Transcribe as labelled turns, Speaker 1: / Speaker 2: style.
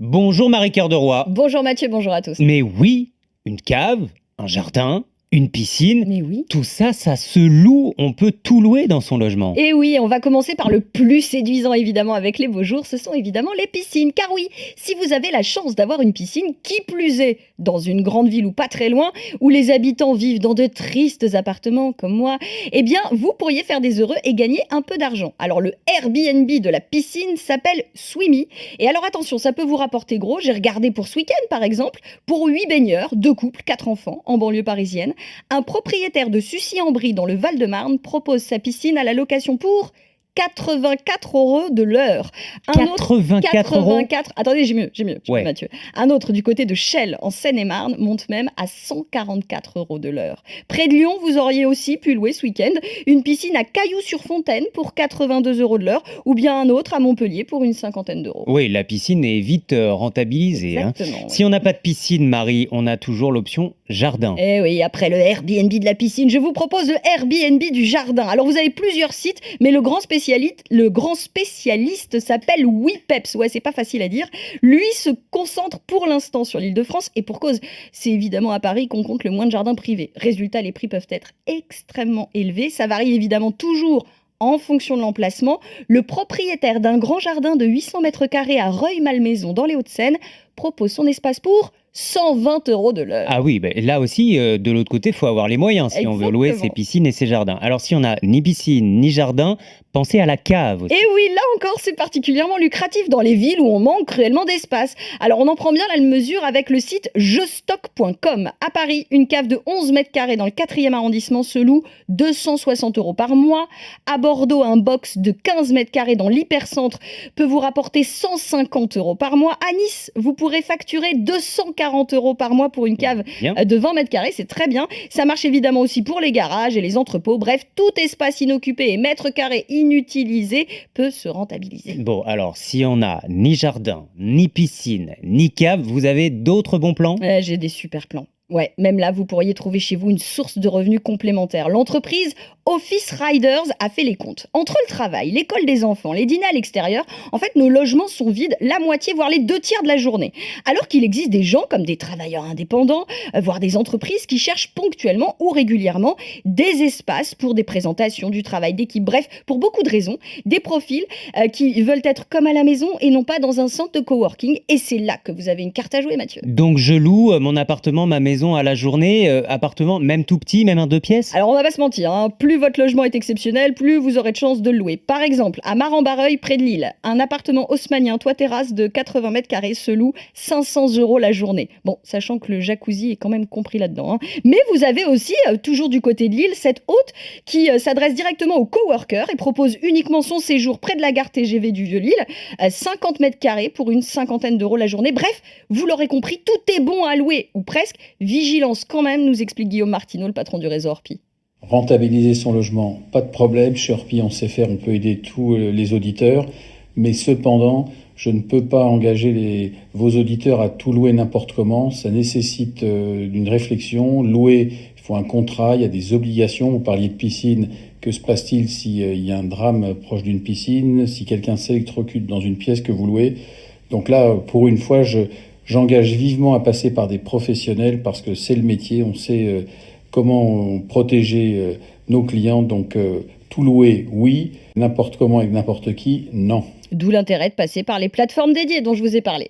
Speaker 1: Bonjour Marie-Cœur de Roy.
Speaker 2: Bonjour Mathieu, bonjour à tous.
Speaker 1: Mais oui, une cave, un jardin, une piscine,
Speaker 2: Mais oui.
Speaker 1: tout ça, ça se loue. On peut tout louer dans son logement.
Speaker 2: Et oui, on va commencer par le plus séduisant évidemment avec les beaux jours, ce sont évidemment les piscines. Car oui, si vous avez la chance d'avoir une piscine, qui plus est, dans une grande ville ou pas très loin, où les habitants vivent dans de tristes appartements comme moi, eh bien vous pourriez faire des heureux et gagner un peu d'argent. Alors le Airbnb de la piscine s'appelle Swimmy. Et alors attention, ça peut vous rapporter gros, j'ai regardé pour ce week-end par exemple, pour 8 baigneurs, 2 couples, 4 enfants, en banlieue parisienne, un propriétaire de Sucy-en-Brie dans le Val-de-Marne propose sa piscine à la location pour 84 € de l'heure.
Speaker 1: 84 €.
Speaker 2: Attendez, j'ai mieux,
Speaker 1: Ouais.
Speaker 2: Mathieu. Un autre du côté de Chelles, en Seine-et-Marne, monte même à 144 € de l'heure. Près de Lyon, vous auriez aussi pu louer ce week-end une piscine à Cailloux-sur-Fontaine pour 82 € de l'heure, ou bien un autre à Montpellier pour une cinquantaine d'euros.
Speaker 1: Oui, la piscine est vite rentabilisée.
Speaker 2: Exactement. Ouais.
Speaker 1: Si on n'a pas de piscine, Marie, on a toujours l'option jardin.
Speaker 2: Eh oui, après le Airbnb de la piscine, je vous propose le Airbnb du jardin. Alors vous avez plusieurs sites, mais le grand spécialiste s'appelle WePeps. Ouais, c'est pas facile à dire. Lui se concentre pour l'instant sur l'Île-de-France et pour cause, c'est évidemment à Paris qu'on compte le moins de jardins privés. Résultat, les prix peuvent être extrêmement élevés. Ça varie évidemment toujours en fonction de l'emplacement. Le propriétaire d'un grand jardin de 800 mètres carrés à Reuil-Malmaison dans les Hauts-de-Seine propose son espace pour 120 € de l'heure.
Speaker 1: Ah oui, là aussi, de l'autre côté, il faut avoir les moyens si on veut louer ses
Speaker 2: Exactement.
Speaker 1: piscines et ses jardins. Alors si on n'a ni piscine ni jardin, pensez à la cave aussi.
Speaker 2: Et oui, là encore, c'est particulièrement lucratif dans les villes où on manque cruellement d'espace. Alors, on en prend bien la mesure avec le site jestock.com. À Paris, une cave de 11 mètres carrés dans le 4e arrondissement se loue 260 € par mois. À Bordeaux, un box de 15 mètres carrés dans l'hypercentre peut vous rapporter 150 € par mois. À Nice, vous pourrez facturer 240 € par mois pour une cave
Speaker 1: Bien.
Speaker 2: de 20 mètres carrés. C'est très bien. Ça marche évidemment aussi pour les garages et les entrepôts. Bref, tout espace inoccupé et mètre carré inutilisé peut se rentabiliser.
Speaker 1: Bon, alors, si on n'a ni jardin, ni piscine, ni cave, vous avez d'autres bons plans?
Speaker 2: J'ai des super plans. Ouais, même là, vous pourriez trouver chez vous une source de revenus complémentaire. L'entreprise Office Riders a fait les comptes. Entre le travail, l'école des enfants, les dîners à l'extérieur, en fait, nos logements sont vides la moitié, voire les 2 tiers de la journée. Alors qu'il existe des gens comme des travailleurs indépendants, voire des entreprises qui cherchent ponctuellement ou régulièrement des espaces pour des présentations, du travail d'équipe. Bref, pour beaucoup de raisons, des profils qui veulent être comme à la maison et non pas dans un centre de coworking. Et c'est là que vous avez une carte à jouer, Mathieu.
Speaker 1: Donc, je loue mon appartement, ma maison à la journée, appartement même tout petit, même un 2 pièces?
Speaker 2: Alors on va pas se mentir, hein, plus votre logement est exceptionnel, plus vous aurez de chances de le louer. Par exemple, à Mar-en-Barreuil, près de Lille, un appartement haussmannien toit terrasse de 80 mètres carrés se loue 500 € la journée. Bon, sachant que le jacuzzi est quand même compris là-dedans. Hein. Mais vous avez aussi, toujours du côté de Lille, cette hôte qui s'adresse directement aux coworkers et propose uniquement son séjour près de la gare TGV du Vieux-Lille, 50 mètres carrés pour une cinquantaine d'euros la journée. Bref, vous l'aurez compris, tout est bon à louer, ou presque. Vigilance quand même, nous explique Guillaume Martineau, le patron du réseau Orpi.
Speaker 3: Rentabiliser son logement, pas de problème. Chez Orpi, on sait faire, on peut aider tous les auditeurs. Mais cependant, je ne peux pas engager vos auditeurs à tout louer n'importe comment. Ça nécessite une réflexion. Louer, il faut un contrat, il y a des obligations. Vous parliez de piscine. Que se passe-t-il s'il y a un drame proche d'une piscine, si quelqu'un s'électrocute dans une pièce que vous louez? Donc là, pour une fois, j'engage vivement à passer par des professionnels parce que c'est le métier, on sait comment protéger nos clients. Donc tout louer, oui, n'importe comment avec n'importe qui, non.
Speaker 2: D'où l'intérêt de passer par les plateformes dédiées dont je vous ai parlé.